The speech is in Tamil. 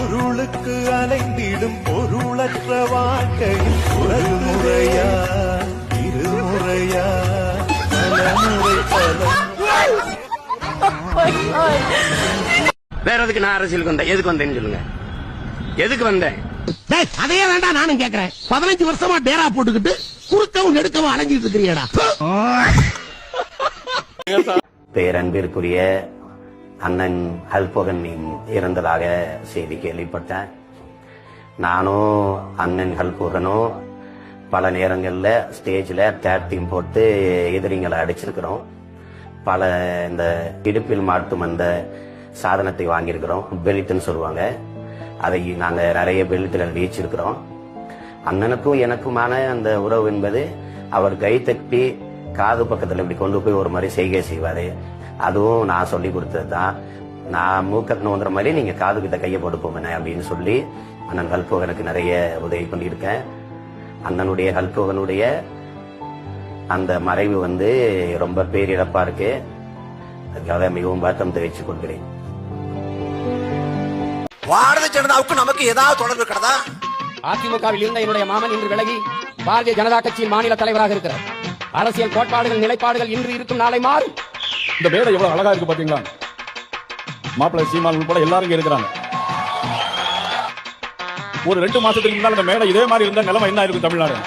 பொருளுக்கு அலைந்திடும் பொருளற்ற வாழ்க்கையில் ஒரு முறையா இருமுறையா பலமுறை வேற எதுக்கு நான் அரசியலுக்கு வந்தேன்? எதுக்கு வந்தேன்னு சொல்லுங்க. எதுக்கு வந்தேன்? அதையே வேண்டாம் நானும் கேக்குறேன். 15 வருஷமா டேரா போட்டுக்கிட்டு குறுக்கவும் நெடுக்கவும் அலைஞ்சிட்டு இருக்கிறியடா. பேரன்பிற்குரிய அண்ணன் ஹல்போகன் இறந்ததாக செய்தி கேள்விப்பட்டேன். நானும் அண்ணன் ஹல்போகனும் பல நேரங்கள்ல ஸ்டேஜ்ல டேக் டீம் போட்டு எதிரிங்களை அடிச்சிருக்கிறோம். பல இந்த இடுப்பில் மாட்டும் அந்த சாதனத்தை வாங்கியிருக்கிறோம். பெல்ட்னு சொல்லுவாங்க. அதை நாங்க நிறைய பெல்ட்டுகள் வீச்சிருக்கிறோம். அண்ணனுக்கும் எனக்குமான அந்த உறவு என்பது அவர் கை தட்டி காது பக்கத்துல இப்படி கொண்டு போய் ஒரு மாதிரி செய்கை செய்வாரு. அதுவும் நான் சொல்லி கொடுத்தது தான். நான் மூக்க நோந்துற மாதிரி நீங்க காது கிட்ட கையை போட்டு போங்க அப்படின்னு சொல்லி அண்ணன் ஹல்போகனுக்கு நிறைய உதவி பண்ணியிருக்கேன். அண்ணனுடைய ஹல்போகனுடைய அந்த மறைவு வந்து ரொம்ப பேரிழப்பா இருக்கு. அதுக்காக மிகவும் வருத்தம் தெரிவித்துக் கொள்கிறேன். நமக்கு ஏதாவது தொடர்பு இருக்கிறதா? அதிமுகவில் இருந்த என்னுடைய மாமன் இன்று விலகி பாரதிய ஜனதா கட்சியின் மாநில தலைவராக இருக்கிறார். அரசியல் கோட்பாடுகள் நிலைப்பாடுகள் இன்று இருக்கும் நாளை மாறும். இந்த மேடை எவ்வளவு அழகா இருக்கு பாத்தீங்களா? மாப்பிள்ளை சீமான் உட்பட எல்லாரும் இங்க இருக்கிறாங்க. ஒரு 2 மாசத்துக்கு முன்னால இந்த மேடை இதே மாதிரி இருந்த நிலைமை என்ன இருக்கு தமிழ்நாடு?